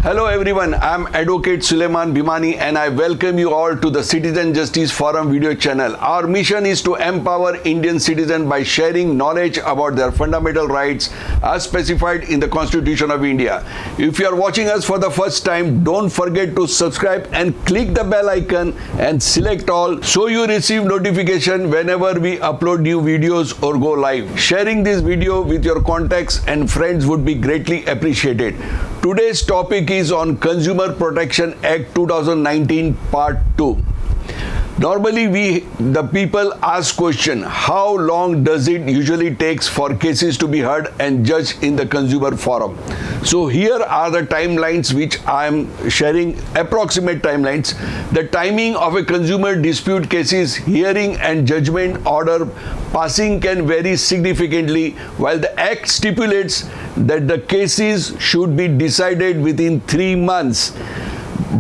Hello everyone, I am Advocate Suleiman Bhimani and I welcome you all to the Citizen Justice Forum video channel. Our mission is to empower Indian citizens by sharing knowledge about their fundamental rights as specified in the Constitution of India. If you are watching us for the first time, don't forget to subscribe and click the bell icon and select all so you receive notification whenever we upload new videos or go live. Sharing this video with your contacts and friends would be greatly appreciated. Today's topic is on Consumer Protection Act 2019 Part 2. Normally the people ask question, how long does it usually takes for cases to be heard and judged in the consumer forum? So here are the timelines which I am sharing, approximate timelines. The timing of a consumer dispute cases hearing and judgment order passing can vary significantly, while the Act stipulates that the cases should be decided within 3 months.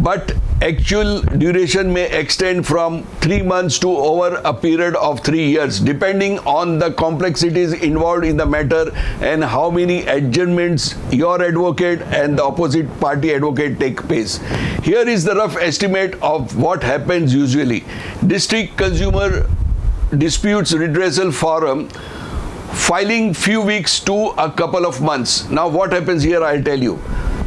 But actual duration may extend from 3 months to over a period of 3 years, depending on the complexities involved in the matter and how many adjournments your advocate and the opposite party advocate take place. Here is the rough estimate of what happens usually. District Consumer Disputes Redressal Forum filing few weeks to a couple of months. Now what happens here, I'll tell you.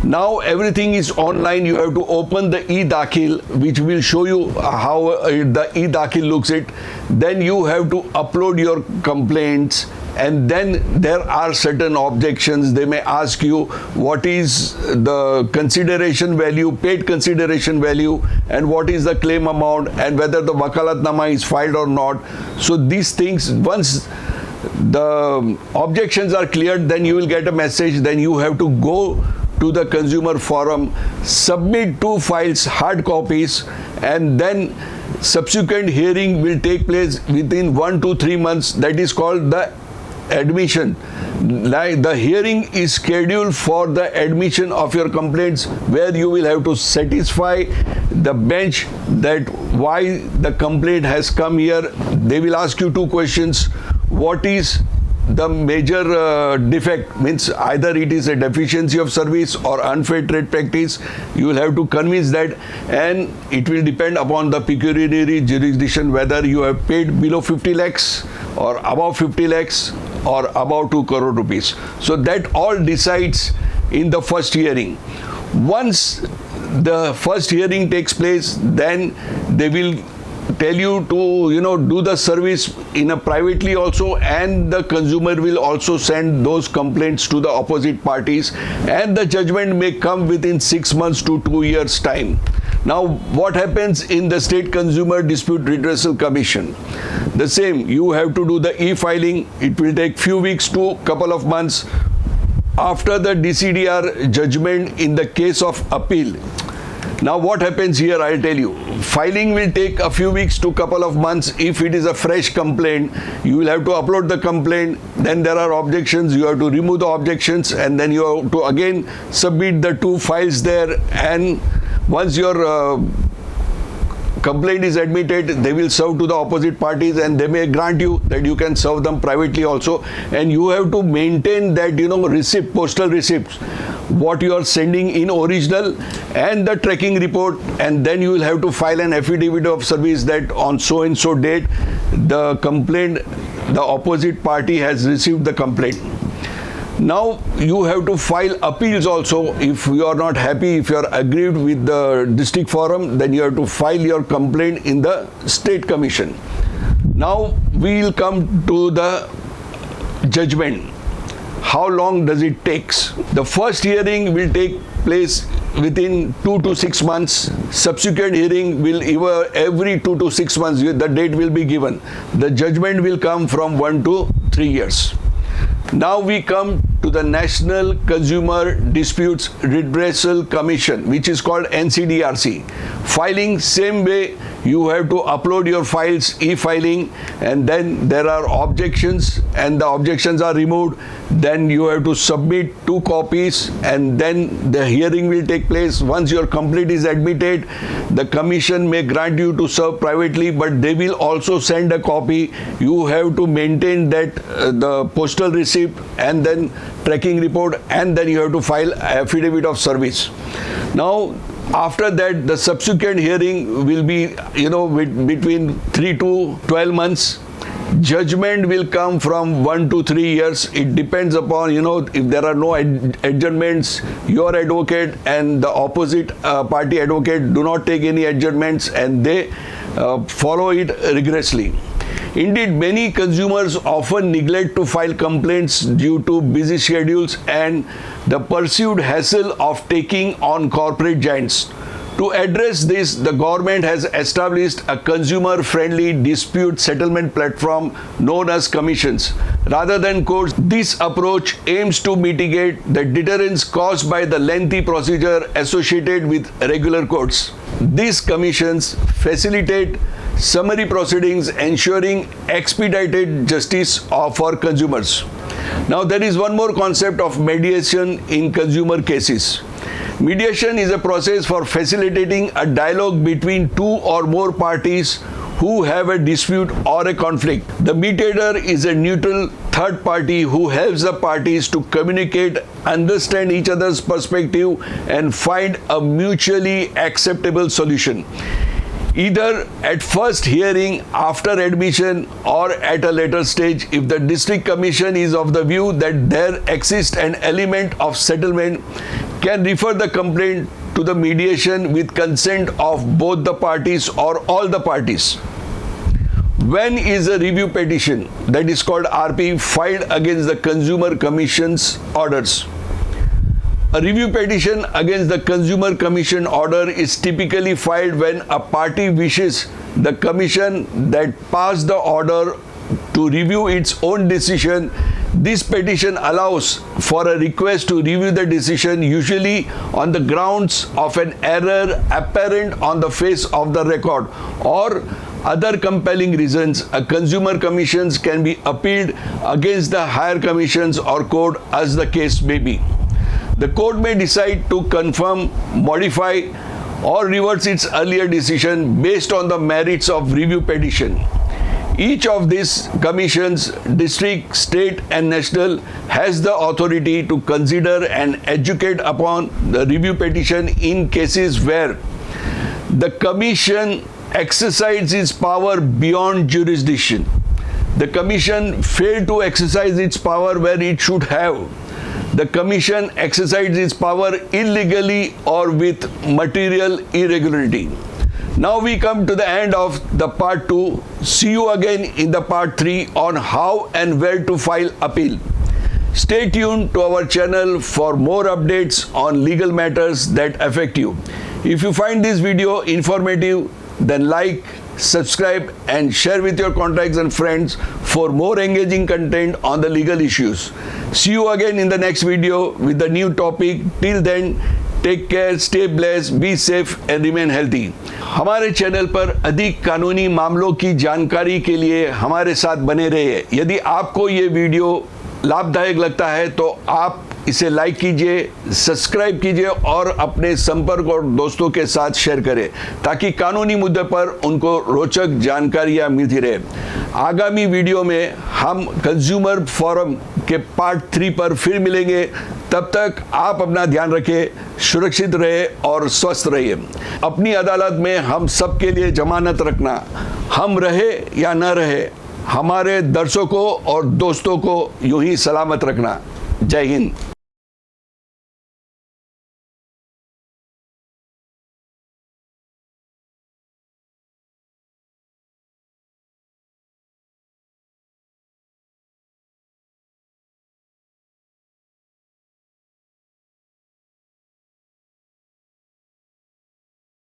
Now everything is online. You have to open the e-Dakhil, which will show you how the e-Dakhil looks it. Then you have to upload your complaints, and then there are certain objections. They may ask you what is the consideration value, paid consideration value, and what is the claim amount, and whether the wakalatnama is filed or not. So these things, once the objections are cleared, then you will get a message. Then you have to go to the consumer forum, submit 2 files, hard copies, and then subsequent hearing will take place within 1 to 3 months. That is called the admission. The hearing is scheduled for the admission of your complaints, where you will have to satisfy the bench that why the complaint has come here. They will ask you 2 questions. What is the major defect? Means either it is a deficiency of service or unfair trade practice. You will have to convince that, and it will depend upon the pecuniary jurisdiction whether you have paid below 50 lakhs or above 50 lakhs or above 2 crore rupees. So that all decides in the first hearing. Once the first hearing takes place, then they will tell you to do the service in a privately also, and the consumer will also send those complaints to the opposite parties, and the judgment may come within 6 months to 2 years time. Now what happens in the State Consumer Dispute Redressal Commission? The same, you have to do the e-filing. It will take few weeks to couple of months. After the DCDR judgment in the case of appeal, now what happens here, I'll tell you. Filing will take a few weeks to couple of months. If it is a fresh complaint, you will have to upload the complaint. Then there are objections. You have to remove the objections, and then you have to again submit the 2 files there. And once your complaint is admitted, they will serve to the opposite parties, and they may grant you that you can serve them privately also. And you have to maintain that receipt, postal receipts, what you are sending in original, and the tracking report. And then you will have to file an affidavit of service that on so and so date the complaint, the opposite party has received the complaint. Now you have to file appeals also. If you are not happy, if you are aggrieved with the district forum, then you have to file your complaint in the State Commission. Now we will come to the judgment. How long does it take? The first hearing will take place within 2 to 6 months. Subsequent hearing will every 2 to 6 months, the date will be given. The judgment will come from 1 to 3 years. Now we come to the National Consumer Disputes Redressal Commission, which is called NCDRC. Filing same way, you have to upload your files, e-filing, and then there are objections, and the objections are removed. Then you have to submit 2 copies, and then the hearing will take place. Once your complaint is admitted, the commission may grant you to serve privately, but they will also send a copy. You have to maintain that the postal receipt and then tracking report, and then you have to file affidavit of service. Now, after that, the subsequent hearing will be, between 3 to 12 months. Judgment will come from 1 to 3 years. It depends upon, if there are no adjournments, your advocate and the opposite party advocate do not take any adjournments, and they follow it rigorously. Indeed, many consumers often neglect to file complaints due to busy schedules and the perceived hassle of taking on corporate giants. To address this, the government has established a consumer-friendly dispute settlement platform known as commissions rather than courts. This approach aims to mitigate the deterrence caused by the lengthy procedure associated with regular courts. These commissions facilitate summary proceedings, ensuring expedited justice for consumers. Now, there is one more concept of mediation in consumer cases. Mediation is a process for facilitating a dialogue between two or more parties who have a dispute or a conflict. The mediator is a neutral third party who helps the parties to communicate, understand each other's perspective, and find a mutually acceptable solution, either at first hearing, after admission, or at a later stage if the district commission is of the view that there exists an element of settlement, can refer the complaint to the mediation with consent of both the parties or all the parties. When is a review petition, that is called RP, filed against the Consumer Commission's orders? A review petition against the Consumer Commission order is typically filed when a party wishes the Commission that passed the order to review its own decision. This petition allows for a request to review the decision, usually on the grounds of an error apparent on the face of the record or other compelling reasons. A consumer commissions can be appealed against the higher commissions or court as the case may be. The court may decide to confirm, modify, or reverse its earlier decision based on the merits of review petition. Each of these commissions, district, state, and national, has the authority to consider and educate upon the review petition in cases where the commission exercises its power beyond jurisdiction. The commission failed to exercise its power where it should have. The commission exercised its power illegally or with material irregularity. Now we come to the end of the part 2. See you again in the part 3 on how and where to file appeal. Stay tuned to our channel for more updates on legal matters that affect you. If you find this video informative, then like, subscribe, and share with your contacts and friends for more engaging content on the legal issues. See you again in the next video with a new topic. Till then, take care, stay blessed, be safe and remain healthy. हमारे channel पर अधिक कानूनी मामलों की जानकारी के लिए हमारे साथ बने रहिए। यदि आपको ये वीडियो लाभदायक लगता है तो आप इसे लाइक कीजिए, सब्सक्राइब कीजिए और अपने संपर्क और दोस्तों के साथ शेयर करें ताकि कानूनी मुद्दे पर उनको रोचक जानकारियां मिलती रहे। आगामी वीडियो में हम कंज्यूमर फोरम के पार्ट 3 पर फिर मिलेंगे। तब तक आप अपना ध्यान रखें, सुरक्षित रहे और स्वस्थ रहिए। अपनी अदालत में हम सबके लिए जमानत रखना, हम रहे या न रहे, हमारे दर्शकों और दोस्तों को यूं ही सलामत रखना। जय हिंद।